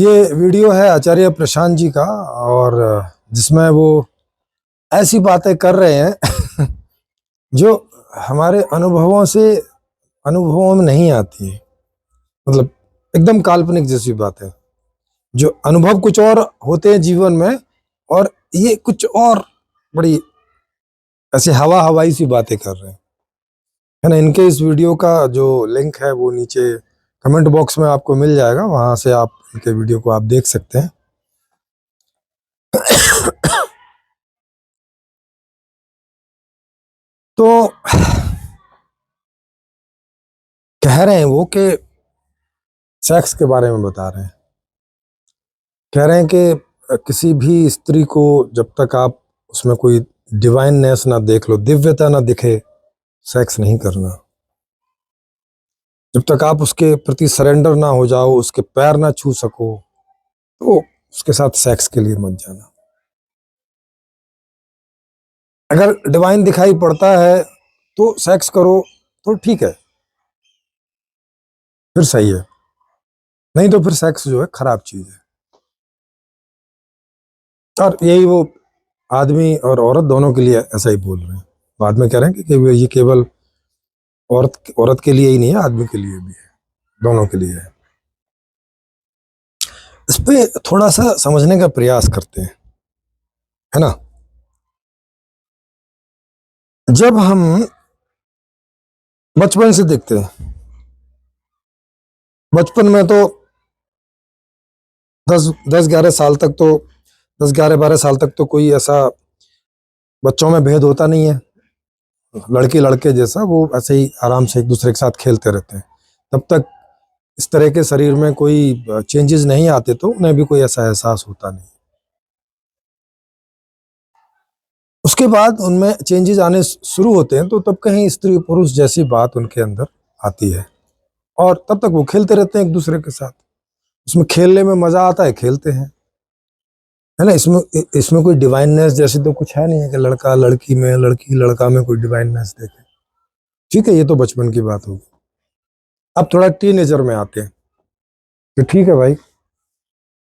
ये वीडियो है आचार्य प्रशांत जी का, और जिसमें वो ऐसी बातें कर रहे हैं जो हमारे अनुभवों में नहीं आती है। मतलब एकदम काल्पनिक जैसी बात है। जो अनुभव कुछ और होते हैं जीवन में, और ये कुछ और बड़ी ऐसे हवा हवाई सी बातें कर रहे हैं, है ना। इनके इस वीडियो का जो लिंक है वो नीचे कमेंट बॉक्स में आपको मिल जाएगा, वहां से आप इनके वीडियो को आप देख सकते हैं। तो कह रहे हैं वो कि सेक्स के बारे में बता रहे हैं। कह रहे हैं कि किसी भी स्त्री को जब तक आप उसमें कोई डिवाइननेस ना देख लो, दिव्यता ना दिखे, सेक्स नहीं करना। जब तक आप उसके प्रति सरेंडर ना हो जाओ, उसके पैर ना छू सको, तो उसके साथ सेक्स के लिए मत जाना। अगर डिवाइन दिखाई पड़ता है तो सेक्स करो, तो ठीक है, फिर सही है। नहीं तो फिर सेक्स जो है खराब चीज है। और यही वो आदमी और औरत दोनों के लिए ऐसा ही बोल रहे हैं। बाद में कह रहे हैं कि ये केवल औरत के लिए ही नहीं है, आदमी के लिए भी है, दोनों के लिए है। इस पे थोड़ा सा समझने का प्रयास करते हैं, है ना। जब हम बचपन से देखते हैं, बचपन में तो 10-11 साल तक तो कोई ऐसा बच्चों में भेद होता नहीं है। लड़की लड़के जैसा वो ऐसे ही आराम से एक दूसरे के साथ खेलते रहते हैं। तब तक इस तरह के शरीर में कोई चेंजेस नहीं आते, तो उन्हें भी कोई ऐसा एहसास होता नहीं। उसके बाद उनमें चेंजेस आने शुरू होते हैं, तो तब कहीं स्त्री पुरुष जैसी बात उनके अंदर आती है, और तब तक वो खेलते रहते हैं एक दूसरे के साथ। उसमें खेलने में मजा आता है, खेलते हैं, है ना। इसमें इसमें कोई डिवाइननेस जैसे तो कुछ है नहीं है कि लड़का लड़की में, लड़की लड़का में कोई डिवाइननेस देखे। ठीक है, ये तो बचपन की बात होगी। अब थोड़ा टीनेजर में आते हैं कि ठीक है भाई,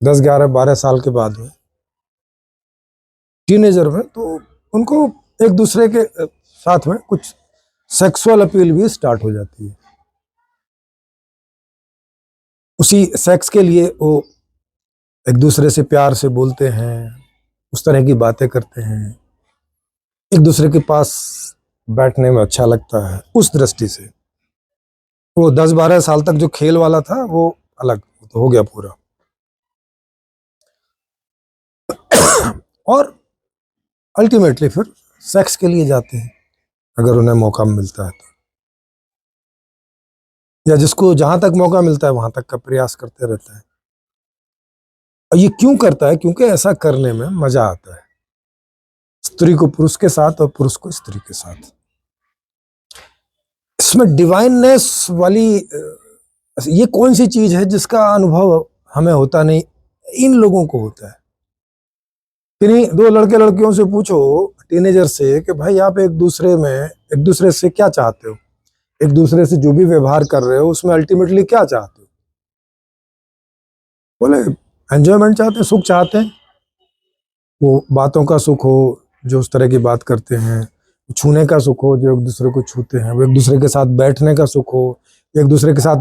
10-11-12 साल के बाद में टीनेजर में तो उनको एक दूसरे के साथ में कुछ सेक्सुअल अपील भी स्टार्ट हो जाती है। उसी सेक्स के लिए वो एक दूसरे से प्यार से बोलते हैं, उस तरह की बातें करते हैं, एक दूसरे के पास बैठने में अच्छा लगता है। उस दृष्टि से वो 10-12 साल तक जो खेल वाला था वो अलग तो हो गया पूरा। और अल्टीमेटली फिर सेक्स के लिए जाते हैं, अगर उन्हें मौका मिलता है तो, या जिसको जहां तक मौका मिलता है वहां तक का प्रयास करते रहता है। और ये क्यों करता है? क्योंकि ऐसा करने में मजा आता है, स्त्री को पुरुष के साथ और पुरुष को स्त्री के साथ। इसमें डिवाइननेस वाली ये कौन सी चीज है जिसका अनुभव हमें होता नहीं, इन लोगों को होता है। किन्हीं दो लड़के लड़कियों से पूछो, टीनेजर से, कि भाई आप एक दूसरे से क्या चाहते हो, एक दूसरे से जो भी व्यवहार कर रहे हो उसमें अल्टीमेटली क्या चाहते हो? बोले एंजॉयमेंट चाहते हैं, सुख चाहते हैं। वो बातों का सुख हो जो उस तरह की बात करते हैं, छूने का सुख हो जो एक दूसरे को छूते हैं, वो एक दूसरे के साथ बैठने का सुख हो, एक दूसरे के साथ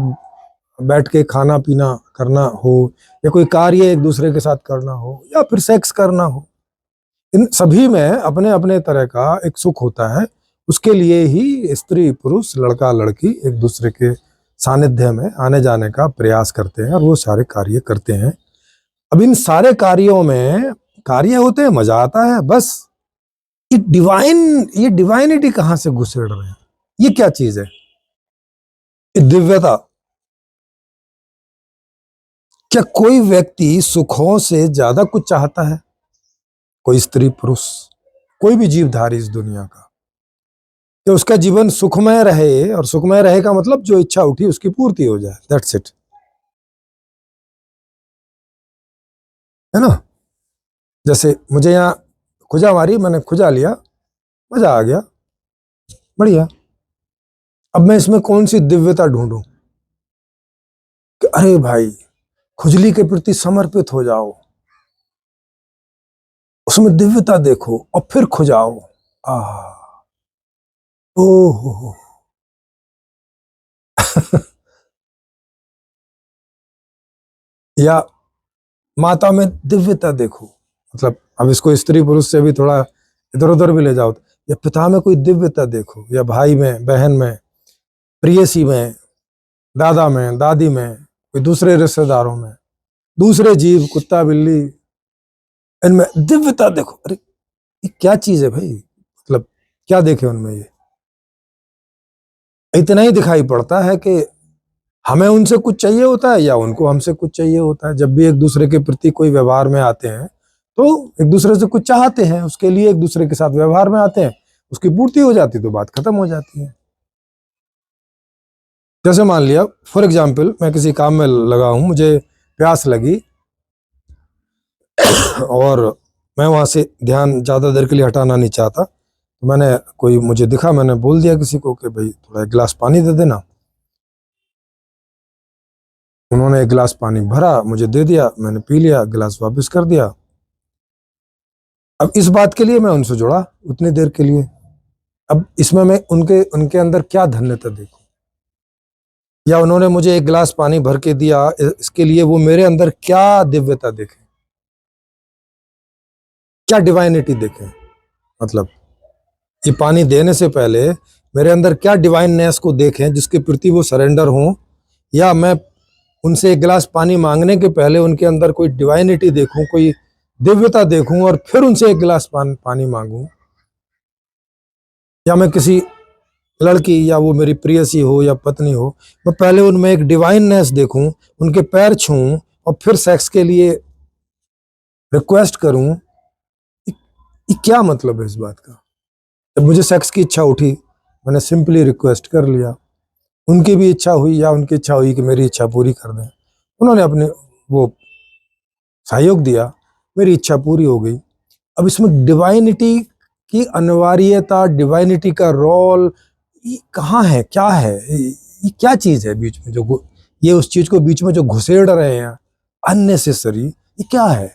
बैठ के खाना पीना करना हो, या कोई कार्य एक दूसरे के साथ करना हो, या फिर सेक्स करना हो। इन सभी में अपने अपने तरह का एक सुख होता है। उसके लिए ही स्त्री पुरुष, लड़का लड़की एक दूसरे के सानिध्य में आने जाने का प्रयास करते हैं, और वो सारे कार्य करते हैं। अब इन सारे कार्यों में कार्य होते हैं, मजा आता है, बस ये डिवाइनिटी कहां से घुसेड़ रहे हैं? ये क्या चीज है? ये दिव्यता। क्या कोई व्यक्ति सुखों से ज्यादा कुछ चाहता है? कोई स्त्री पुरुष, कोई भी जीवधारी इस दुनिया का, कि उसका जीवन सुखमय रहे, और सुखमय रहे का मतलब जो इच्छा उठी उसकी पूर्ति हो जाए, दैट्स इट, है ना। जैसे मुझे यहाँ खुजा मारी, मैंने खुजा लिया, मजा आ गया, बढ़िया। अब मैं इसमें कौन सी दिव्यता ढूंढूं कि अरे भाई खुजली के प्रति समर्पित हो जाओ, उसमें दिव्यता देखो और फिर खुजाओ। आह, ओह या माता में दिव्यता देखो, मतलब अब इसको स्त्री पुरुष से भी थोड़ा इधर उधर भी ले जाओ, या पिता में कोई दिव्यता देखो, या भाई में, बहन में, प्रेयसी में, दादा में, दादी में, कोई दूसरे रिश्तेदारों में, दूसरे जीव, कुत्ता बिल्ली, इनमें दिव्यता देखो। अरे ये क्या चीज है भाई, मतलब क्या देखे उनमें? ये इतना ही दिखाई पड़ता है कि हमें उनसे कुछ चाहिए होता है या उनको हमसे कुछ चाहिए होता है। जब भी एक दूसरे के प्रति कोई व्यवहार में आते हैं तो एक दूसरे से कुछ चाहते हैं, उसके लिए एक दूसरे के साथ व्यवहार में आते हैं, उसकी पूर्ति हो जाती तो बात खत्म हो जाती है। जैसे मान लिया फॉर एग्जाम्पल, मैं किसी काम में लगा हूं, मुझे प्यास लगी और मैं वहां से ध्यान ज्यादा देर के लिए हटाना नहीं चाहता, तो मैंने, कोई मुझे दिखा, मैंने बोल दिया किसी को कि भाई थोड़ा एक गिलास पानी दे देना। उन्होंने एक गिलास पानी भरा, मुझे दे दिया, मैंने पी लिया, गिलास वापस कर दिया। अब इस बात के लिए मैं उनसे जुड़ा उतनी देर के लिए। अब इसमें मैं उनके उनके अंदर क्या धन्यता देखूं, या उन्होंने मुझे एक गिलास पानी भर के दिया, इसके लिए वो मेरे अंदर क्या दिव्यता देखें, क्या डिवाइनिटी देखें? मतलब ये पानी देने से पहले मेरे अंदर क्या डिवाइननेस को देखें जिसके प्रति वो सरेंडर हों, या मैं उनसे एक गिलास पानी मांगने के पहले उनके अंदर कोई डिवाइनिटी देखूं, कोई दिव्यता देखूं और फिर उनसे एक गिलास पानी मांगूं। या मैं किसी लड़की, या वो मेरी प्रियसी हो या पत्नी हो, मैं पहले उनमें एक डिवाइननेस देखूं, उनके पैर छूऊं और फिर सेक्स के लिए रिक्वेस्ट करूं। ये क्या मतलब है इस बात का? जब मुझे सेक्स की इच्छा उठी, मैंने सिंपली रिक्वेस्ट कर लिया, उनकी भी इच्छा हुई, या उनकी इच्छा हुई कि मेरी इच्छा पूरी कर दें, उन्होंने अपने वो सहयोग दिया, मेरी इच्छा पूरी हो गई। अब इसमें डिवाइनिटी की अनिवार्यता, डिवाइनिटी का रोल ये कहाँ है, क्या है, ये क्या चीज है बीच में, जो ये उस चीज को बीच में जो घुसेड़ रहे हैं अननेसेसरी, ये क्या है?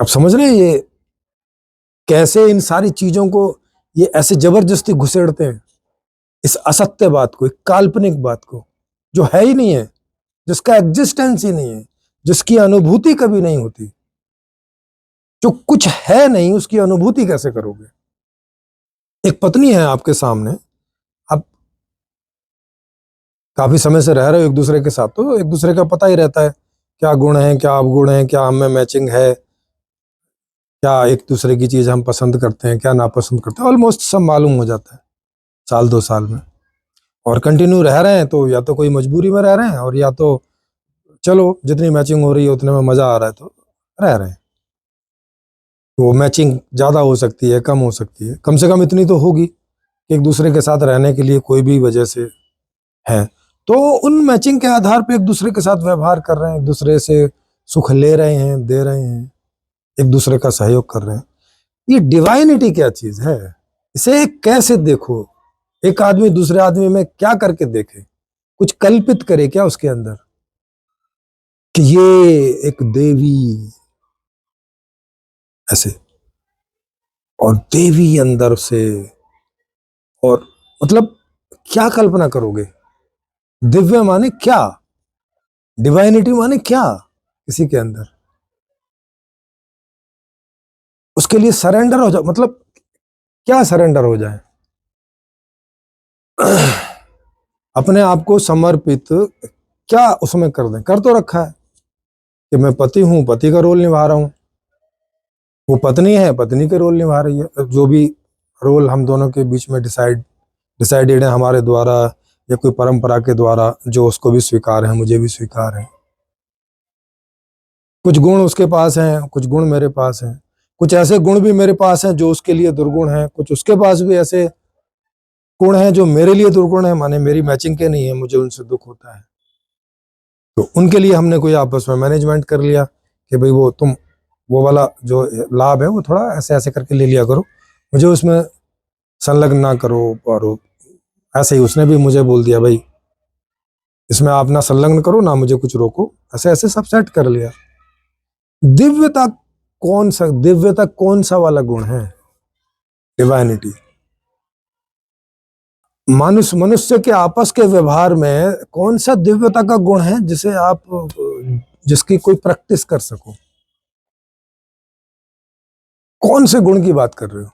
अब समझ रहे हैं ये कैसे इन सारी चीजों को ये ऐसे जबरदस्ती घुसेड़ते हैं, इस असत्य बात को, एक काल्पनिक बात को, जो है ही नहीं है, जिसका एग्जिस्टेंस ही नहीं है, जिसकी अनुभूति कभी नहीं होती। जो कुछ है नहीं उसकी अनुभूति कैसे करोगे? एक पत्नी है आपके सामने, आप काफी समय से रह रहे हो एक दूसरे के साथ, तो एक दूसरे का पता ही रहता है क्या गुण है, क्या अवगुण है, क्या हमें मैचिंग है, क्या एक दूसरे की चीज हम पसंद करते हैं, क्या नापसंद करते हैं, ऑलमोस्ट सब मालूम हो जाता है साल 2 साल में। और कंटिन्यू रह रहे हैं तो या तो कोई मजबूरी में रह रहे हैं, और या तो चलो जितनी मैचिंग हो रही है उतने में मजा आ रहा है तो रह रहे हैं। वो मैचिंग ज्यादा हो सकती है, कम हो सकती है, कम से कम इतनी तो होगी कि एक दूसरे के साथ रहने के लिए कोई भी वजह से है, तो उन मैचिंग के आधार पे एक दूसरे के साथ व्यवहार कर रहे हैं, एक दूसरे से सुख ले रहे हैं, दे रहे हैं, एक दूसरे का सहयोग कर रहे हैं। ये डिवाइनिटी क्या चीज है? इसे कैसे देखो? एक आदमी दूसरे आदमी में क्या करके देखे, कुछ कल्पित करे क्या उसके अंदर कि ये एक देवी ऐसे, और देवी अंदर से, और मतलब क्या कल्पना करोगे? दिव्य माने क्या? डिवाइनिटी माने क्या किसी के अंदर? उसके लिए सरेंडर हो जाओ, मतलब क्या सरेंडर हो जाए? अपने आप को समर्पित, क्या उसमें कर दें? कर तो रखा है कि मैं पति हूं, पति का रोल निभा रहा हूं, वो पत्नी है, पत्नी के रोल निभा रही है। जो भी रोल हम दोनों के बीच में डिसाइडेड है हमारे द्वारा, या कोई परंपरा के द्वारा, जो उसको भी स्वीकार है, मुझे भी स्वीकार है। कुछ गुण उसके पास हैं, कुछ गुण मेरे पास हैं, कुछ ऐसे गुण भी मेरे पास हैं जो उसके लिए दुर्गुण हैं, कुछ उसके पास भी ऐसे गुण हैं जो मेरे लिए दुर्गुण है, माने मेरी मैचिंग के नहीं है, मुझे उनसे दुख होता है। तो उनके लिए हमने कोई आपस में मैनेजमेंट कर लिया कि भाई वो तुम वो वाला जो लाभ है वो थोड़ा ऐसे ऐसे करके ले लिया करो, मुझे उसमें संलग्न ना करो। और ऐसे ही उसने भी मुझे बोल दिया भाई इसमें आप ना संलग्न करो ना मुझे कुछ रोको, ऐसे ऐसे सब सेट कर लिया। दिव्यता कौन सा वाला गुण है? डिवाइनिटी। मनुष्य के आपस के व्यवहार में कौन सा दिव्यता का गुण है जिसे आप, जिसकी कोई प्रैक्टिस कर सको? कौन से गुण की बात कर रहे हो?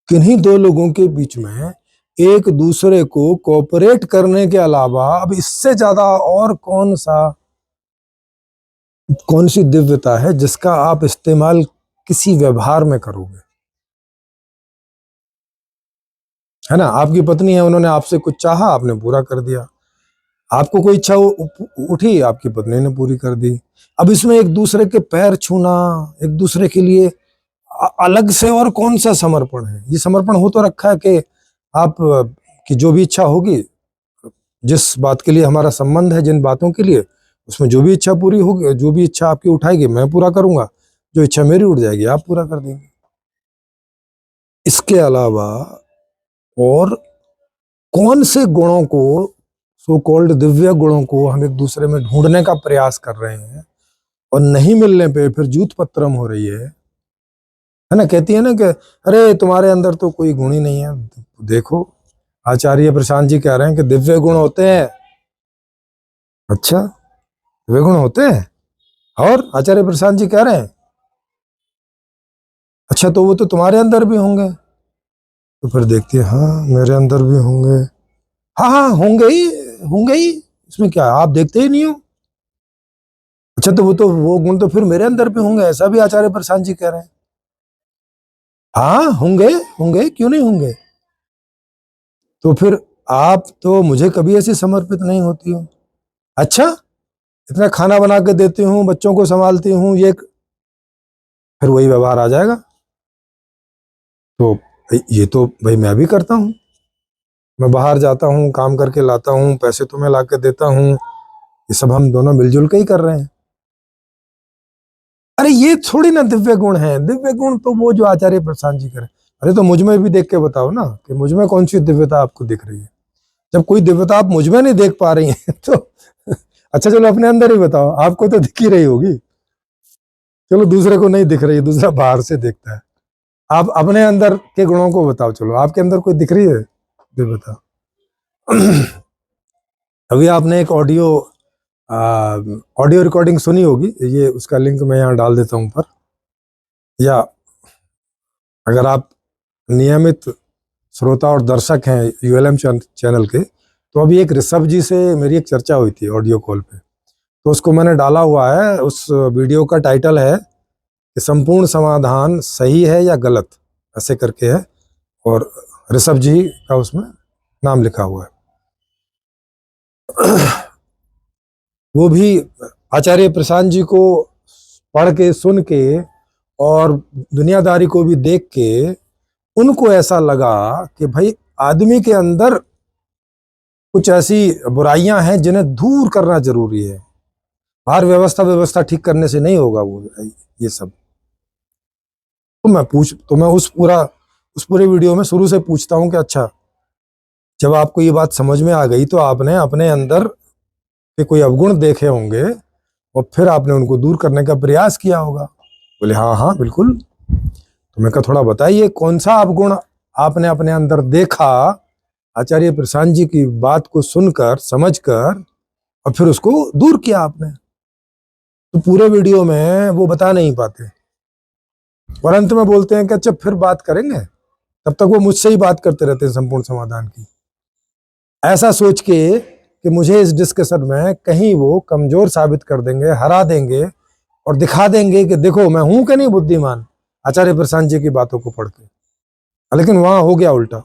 किन्हीं दो लोगों के बीच में एक दूसरे को कोऑपरेट करने के अलावा अब इससे ज्यादा और कौन सी दिव्यता है जिसका आप इस्तेमाल किसी व्यवहार में करोगे? है ना, आपकी पत्नी है, उन्होंने आपसे कुछ चाहा, आपने पूरा कर दिया। आपको कोई इच्छा उठी, आपकी पत्नी ने पूरी कर दी। अब इसमें एक दूसरे के पैर छूना, एक दूसरे के लिए अलग से और कौन सा समर्पण है? ये समर्पण हो तो रखा है कि आप की जो भी इच्छा होगी, जिस बात के लिए हमारा संबंध है, जिन बातों के लिए, उसमें जो भी इच्छा पूरी होगी, जो भी इच्छा आपकी उठाएगी मैं पूरा करूंगा, जो इच्छा मेरी उठ जाएगी आप पूरा कर देंगे। इसके अलावा और कौन से गुणों को, सो कॉल्ड दिव्य गुणों को हम एक दूसरे में ढूंढने का प्रयास कर रहे हैं और नहीं मिलने पे फिर जूत पत्रम हो रही है ना? कहती है ना कि अरे तुम्हारे अंदर तो कोई गुण ही नहीं है। देखो, आचार्य प्रशांत जी कह रहे हैं कि दिव्य गुण होते हैं। अच्छा, दिव्य गुण होते हैं? और आचार्य प्रशांत जी कह रहे हैं अच्छा, तो वो तो तुम्हारे अंदर भी होंगे। तो फिर देखती है, हाँ मेरे अंदर भी होंगे। हाँ हाँ, होंगे ही, होंगे ही, इसमें क्या है, आप देखते ही नहीं हो। अच्छा, तो वो गुण तो फिर मेरे अंदर भी होंगे, ऐसा भी आचार्य प्रशांत जी कह रहे हैं। हाँ होंगे, होंगे, क्यों नहीं होंगे? तो फिर आप तो मुझे कभी ऐसी समर्पित नहीं होती हो। अच्छा, इतना खाना बना के देती हूँ, बच्चों को संभालती हूँ, ये फिर वही व्यवहार आ जाएगा। तो ये तो भाई मैं भी करता हूँ, मैं बाहर जाता हूँ, काम करके लाता हूँ, पैसे तुम्हें ला के देता हूँ, ये सब हम दोनों मिलजुल के ही कर रहे हैं। अरे ये थोड़ी ना दिव्य गुण है। दिव्य गुण तो वो जो आचार्य प्रशांत जी करें। अरे तो मुझ में भी देख के बताओ ना कि मुझ में कौन सी दिव्यता आपको दिख रही है। जब कोई दिव्यता आप मुझ में नहीं देख पा रही हैं तो अच्छा चलो अपने अंदर ही बताओ, आपको तो दिख ही रही होगी। चलो दूसरे को नहीं दिख रही है, दूसरा बाहर से देखता है। आप अपने अंदर के गुणों को बताओ, चलो आपके अंदर कोई दिख रही है दिव्यता? अभी आपने एक ऑडियो रिकॉर्डिंग सुनी होगी, ये उसका लिंक मैं यहाँ डाल देता हूँ ऊपर, या अगर आप नियमित श्रोता और दर्शक हैं यूएलएम चैनल के, तो अभी एक ऋषभ जी से मेरी एक चर्चा हुई थी ऑडियो कॉल पे, तो उसको मैंने डाला हुआ है। उस वीडियो का टाइटल है कि संपूर्ण समाधान सही है या गलत, ऐसे करके है, और ऋषभ जी का उसमें नाम लिखा हुआ है। वो भी आचार्य प्रशांत जी को पढ़ के, सुन के और दुनियादारी को भी देख के उनको ऐसा लगा कि भाई आदमी के अंदर कुछ ऐसी बुराइयां हैं जिन्हें दूर करना जरूरी है। बाहर व्यवस्था ठीक करने से नहीं होगा वो ये सब। तो मैं उस पूरे वीडियो में शुरू से पूछता हूं कि अच्छा, जब आपको ये बात समझ में आ गई तो आपने अपने अंदर के कोई अवगुण देखे होंगे और फिर आपने उनको दूर करने का प्रयास किया होगा। बोले हाँ हाँ बिल्कुल। तो मैं कहा थोड़ा बताइए कौन सा अवगुण आपने अपने अंदर देखा, आचार्य प्रशांत जी की बात को सुनकर, समझकर, और फिर उसको दूर किया आपने। तो पूरे वीडियो में वो बता नहीं पाते और अंत में बोलते हैं कि अच्छा फिर बात करेंगे। तब तक वो मुझसे ही बात करते रहते हैं संपूर्ण समाधान की, ऐसा सोच के कि मुझे इस डिस्कशन में कहीं वो कमजोर साबित कर देंगे, हरा देंगे और दिखा देंगे कि देखो मैं हूं कि नहीं बुद्धिमान आचार्य प्रशांत जी की बातों को पढ़ के। लेकिन वहां हो गया उल्टा।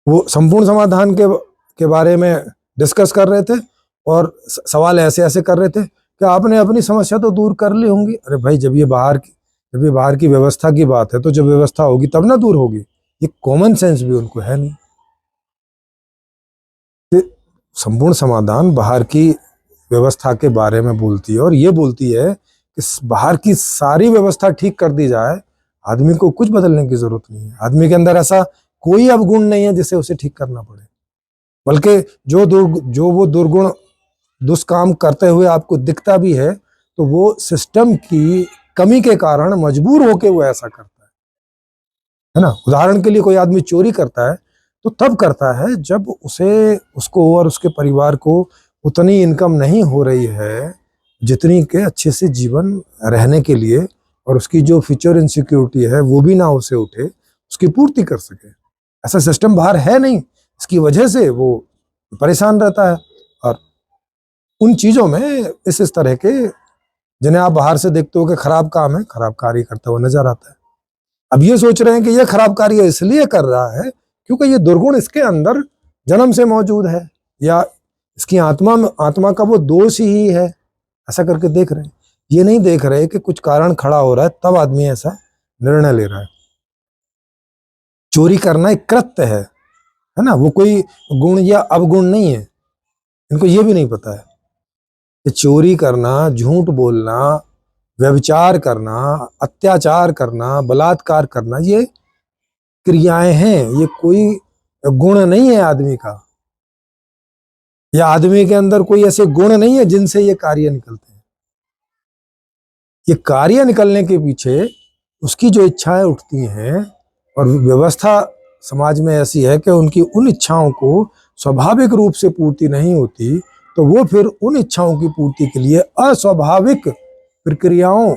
वो संपूर्ण समाधान के बारे में डिस्कस कर रहे थे और सवाल ऐसे ऐसे कर रहे थे कि आपने अपनी समस्या तो दूर कर ली होंगी। अरे भाई, जब ये बाहर की व्यवस्था की बात है तो जब व्यवस्था होगी तब ना दूर होगी। ये कॉमन सेंस भी उनको है नहीं कि संपूर्ण समाधान बाहर की व्यवस्था के बारे में बोलती है और ये बोलती है कि बाहर की सारी व्यवस्था ठीक कर दी जाए, आदमी को कुछ बदलने की जरूरत नहीं है। आदमी के अंदर ऐसा कोई अवगुण नहीं है जिसे उसे ठीक करना पड़े। बल्कि जो वो दुर्गुण दुष्काम करते हुए आपको दिखता भी है, तो वो सिस्टम की कमी के कारण मजबूर होके वो ऐसा करता है ना। उदाहरण के लिए कोई आदमी चोरी करता है तो तब करता है जब उसको और उसके परिवार को उतनी इनकम नहीं हो रही है जितनी के अच्छे से जीवन रहने के लिए, और उसकी जो फ्यूचर इनसिक्योरिटी है वो भी ना उसे उठे, उसकी पूर्ति कर सके। ऐसा सिस्टम बाहर है नहीं, इसकी वजह से वो परेशान रहता है। और उन चीजों में इस तरह के जिन्हें आप बाहर से देखते हो कि खराब काम है, खराब कार्य करता हुआ नजर आता है। अब ये सोच रहे हैं कि ये खराब कार्य इसलिए कर रहा है क्योंकि ये दुर्गुण इसके अंदर जन्म से मौजूद है, या इसकी आत्मा का वो दोष ही है, ऐसा करके देख रहे हैं। ये नहीं देख रहे कि कुछ कारण खड़ा हो रहा है तब आदमी ऐसा निर्णय ले रहा है। चोरी करना एक कृत्य है ना, वो कोई गुण या अवगुण नहीं है। इनको ये भी नहीं पता है कि चोरी करना, झूठ बोलना, व्यभिचार करना, अत्याचार करना, बलात्कार करना, ये क्रियाएं हैं, ये कोई गुण नहीं है आदमी का, या आदमी के अंदर कोई ऐसे गुण नहीं है जिनसे ये कार्य निकलते हैं। ये कार्य निकलने के पीछे उसकी जो इच्छाएं उठती हैं, और व्यवस्था समाज में ऐसी है कि उनकी उन इच्छाओं को स्वाभाविक रूप से पूर्ति नहीं होती, तो वो फिर उन इच्छाओं की पूर्ति के लिए अस्वाभाविक प्रक्रियाओं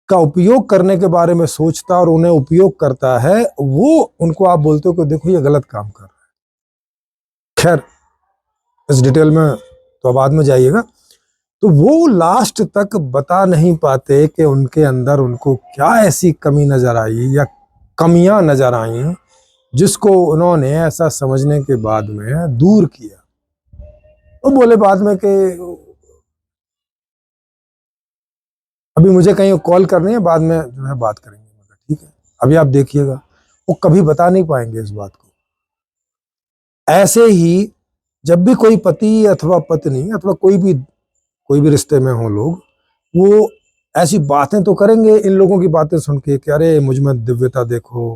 का उपयोग करने के बारे में सोचता और उन्हें उपयोग करता है। वो उनको आप बोलते हो कि देखो ये गलत काम कर रहा है। खैर, इस डिटेल में तो बाद में जाइएगा। तो वो लास्ट तक बता नहीं पाते कि उनके अंदर उनको क्या ऐसी कमी नजर आई या कमियां नजर आई जिसको उन्होंने ऐसा समझने के बाद में दूर किया। वो बोले बाद में कि अभी मुझे कहीं कॉल करनी है, बाद में जो है बात करेंगे। ठीक है, अभी आप देखिएगा, वो कभी बता नहीं पाएंगे इस बात को। ऐसे ही जब भी कोई पति अथवा पत्नी अथवा कोई भी रिश्ते में हो लोग, वो ऐसी बातें तो करेंगे इन लोगों की बातें सुन के कि अरे मुझ में दिव्यता देखो,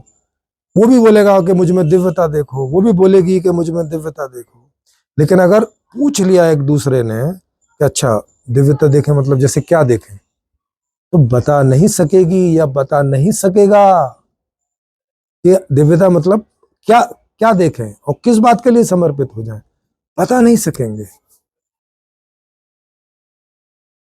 वो भी बोलेगा कि मुझ में दिव्यता देखो, वो भी बोलेगी कि मुझ में दिव्यता देखो। लेकिन अगर पूछ लिया एक दूसरे ने कि अच्छा दिव्यता देखें मतलब जैसे क्या देखें, तो बता नहीं सकेगी या बता नहीं सकेगा कि दिव्यता मतलब क्या क्या देखें और किस बात के लिए समर्पित हो जाएं, बता नहीं सकेंगे।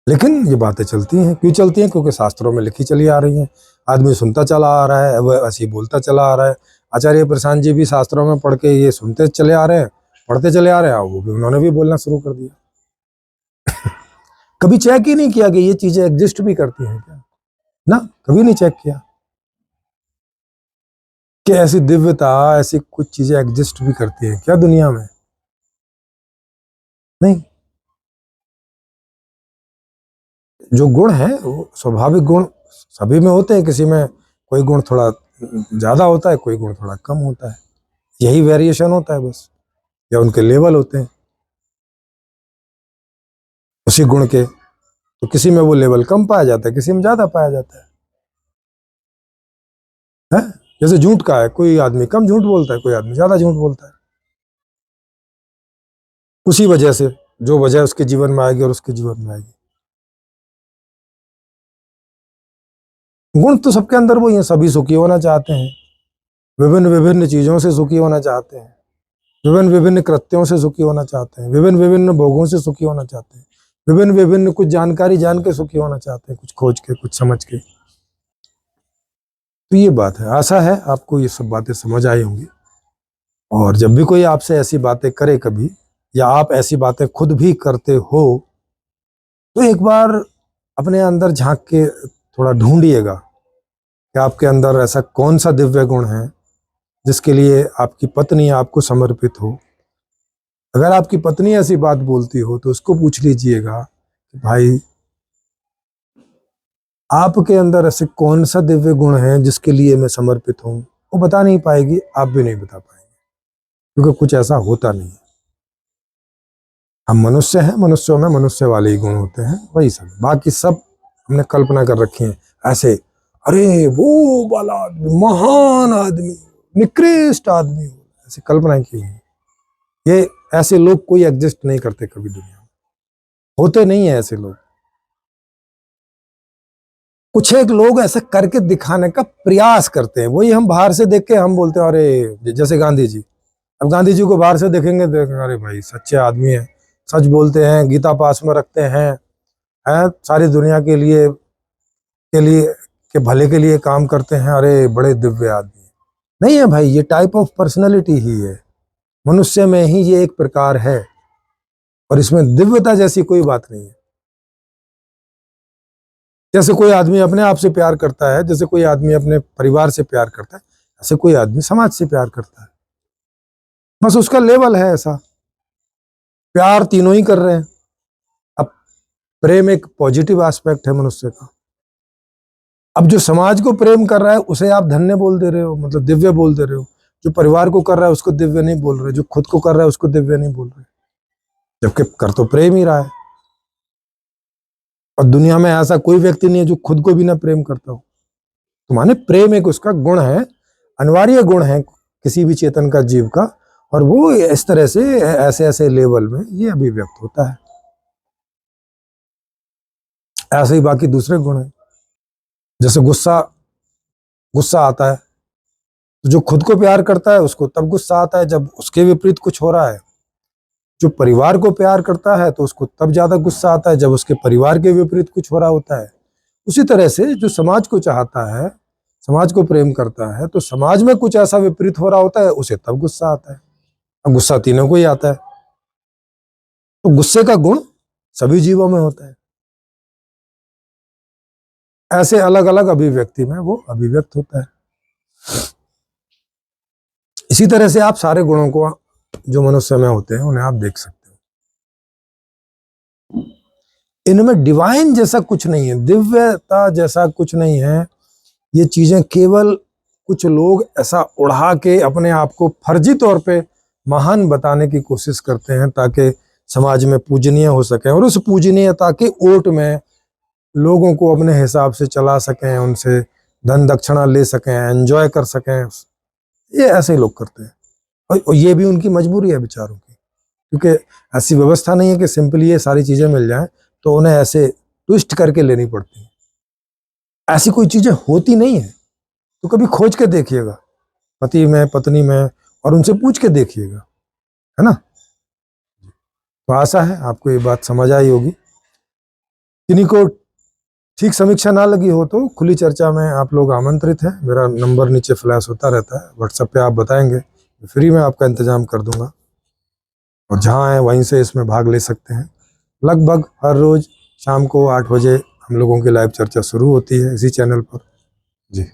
लेकिन ये बातें चलती हैं। क्यों चलती हैं? क्योंकि शास्त्रों में लिखी चली आ रही हैं, आदमी सुनता चला आ रहा है, वह ऐसे ही बोलता चला आ रहा है। आचार्य प्रशांत जी भी शास्त्रों में पढ़ के ये सुनते चले आ रहे हैं, पढ़ते चले आ रहे हैं, वो भी उन्होंने भी बोलना शुरू कर दिया। कभी चेक ही नहीं किया कि ये चीजें एग्जिस्ट भी करती हैं क्या, ना कभी नहीं चेक किया कि ऐसी दिव्यता, ऐसी कुछ चीजें एग्जिस्ट भी करती हैं क्या दुनिया में। नहीं, जो गुण है वो स्वाभाविक गुण सभी में होते हैं, किसी में कोई गुण थोड़ा ज्यादा होता है, कोई गुण थोड़ा कम होता है, यही वेरिएशन होता है बस, या उनके लेवल होते हैं उसी गुण के। तो किसी में वो लेवल कम पाया जाता है, किसी में ज्यादा पाया जाता है? जैसे झूठ का है, कोई आदमी कम झूठ बोलता है, कोई आदमी ज्यादा झूठ बोलता है। उसी वजह से जो वजह उसके जीवन में आएगी और उसके जीवन में आएगी। गुण तो सबके अंदर वो हैं, सभी सुखी होना चाहते हैं, विभिन्न विभिन्न चीजों से सुखी होना चाहते हैं, विभिन्न विभिन्न कृत्यों से सुखी होना चाहते हैं, विभिन्न विभिन्न भोगों से सुखी होना चाहते हैं, विभिन्न विभिन्न कुछ जानकारी जान के सुखी होना चाहते हैं, कुछ खोज के, कुछ समझ के। तो ये बात है। आशा है आपको ये सब बातें समझ आई होंगी। और जब भी कोई आपसे ऐसी बातें करे कभी, या आप ऐसी बातें खुद भी करते हो, तो एक बार अपने अंदर झांक के थोड़ा ढूंढिएगा कि आपके अंदर ऐसा कौन सा दिव्य गुण है जिसके लिए आपकी पत्नी आपको समर्पित हो। अगर आपकी पत्नी ऐसी बात बोलती हो तो उसको पूछ लीजिएगा कि भाई आपके अंदर ऐसे कौन सा दिव्य गुण है जिसके लिए मैं समर्पित हूं। वो बता नहीं पाएगी, आप भी नहीं बता पाएंगे, क्योंकि कुछ ऐसा होता नहीं है। हम मनुष्य हैं, मनुष्यों में मनुष्य वाले ही गुण होते हैं, वही सब, बाकी सब हमने कल्पना कर रखी है ऐसे। अरे वो वाला आदमी महान आदमी, निकृष्ट आदमी, ऐसी कल्पना की है। ये ऐसे लोग कोई एग्जिस्ट नहीं करते कभी दुनिया में, होते नहीं है ऐसे लोग। कुछ एक लोग ऐसा करके दिखाने का प्रयास करते हैं, वही हम बाहर से देख के हम बोलते हैं अरे, जैसे गांधी जी। अब गांधी जी को बाहर से देखेंगे, देखेंगे अरे भाई सच्चे आदमी है, सच बोलते हैं, गीता पास में रखते हैं, सारी दुनिया के लिए के भले के लिए काम करते हैं, अरे बड़े दिव्य आदमी। नहीं है भाई, ये टाइप ऑफ पर्सनैलिटी ही है, मनुष्य में ही ये एक प्रकार है, और इसमें दिव्यता जैसी कोई बात नहीं है। जैसे कोई आदमी अपने आप से प्यार करता है, जैसे कोई आदमी अपने परिवार से प्यार करता है, ऐसे कोई आदमी समाज से प्यार करता है। बस उसका लेवल है ऐसा, प्यार तीनों ही कर रहे हैं। अब प्रेम एक पॉजिटिव एस्पेक्ट है मनुष्य का। अब जो समाज को प्रेम कर रहा है उसे आप धन्य बोल दे रहे हो, मतलब दिव्य बोल दे रहे हो। जो परिवार को कर रहा है उसको दिव्य नहीं बोल रहे, जो खुद को कर रहा है उसको दिव्य नहीं बोल रहे, जबकि कर तो प्रेम ही रहा है। और दुनिया में ऐसा कोई व्यक्ति नहीं है जो खुद को भी ना प्रेम करता हो। तो माने प्रेम एक उसका गुण है, अनिवार्य गुण है किसी भी चेतन का, जीव का, और वो इस तरह से ऐसे ऐसे लेवल में ये अभिव्यक्त होता है। ऐसे ही बाकी दूसरे गुण हैं, जैसे गुस्सा आता है, तो जो खुद को प्यार करता है उसको तब गुस्सा आता है जब उसके विपरीत कुछ हो रहा है। जो परिवार को प्यार करता है तो उसको तब ज्यादा गुस्सा आता है जब उसके परिवार के विपरीत कुछ हो रहा होता है। उसी तरह से जो समाज को चाहता है, समाज को प्रेम करता है, तो समाज में कुछ ऐसा विपरीत हो रहा होता है, उसे तब गुस्सा आता है। अब गुस्सा तीनों को ही आता है, तो गुस्से का गुण सभी जीवों में होता है। ऐसे अलग अलग अभिव्यक्ति में वो अभिव्यक्त होता है। इसी तरह से आप सारे गुणों को जो मनुष्य में होते हैं उन्हें आप देख सकते हो। इनमें डिवाइन जैसा कुछ नहीं है, दिव्यता जैसा कुछ नहीं है। ये चीजें केवल कुछ लोग ऐसा उड़ा के अपने आप को फर्जी तौर पे महान बताने की कोशिश करते हैं ताकि समाज में पूजनीय हो सके, और उस पूजनीयता के ओट में लोगों को अपने हिसाब से चला सकें, उनसे धन दक्षिणा ले सकें, एंजॉय कर सकें। ये ऐसे ही लोग करते हैं, और ये भी उनकी मजबूरी है बेचारों की, क्योंकि ऐसी व्यवस्था नहीं है कि सिंपली ये सारी चीजें मिल जाएं, तो उन्हें ऐसे ट्विस्ट करके लेनी पड़ती है। ऐसी कोई चीजें होती नहीं है, तो कभी खोज के देखिएगा पति में, पत्नी में, और उनसे पूछ के देखिएगा, है ना। तो आशा है आपको ये बात समझ आई होगी। किन्हीं को ठीक समीक्षा ना लगी हो तो खुली चर्चा में आप लोग आमंत्रित हैं। मेरा नंबर नीचे फ्लैश होता रहता है, व्हाट्सएप पे आप बताएंगे, फ्री में आपका इंतजाम कर दूंगा, और जहाँ आए वहीं से इसमें भाग ले सकते हैं। लगभग हर रोज शाम को 8 बजे हम लोगों की लाइव चर्चा शुरू होती है इसी चैनल पर। जी।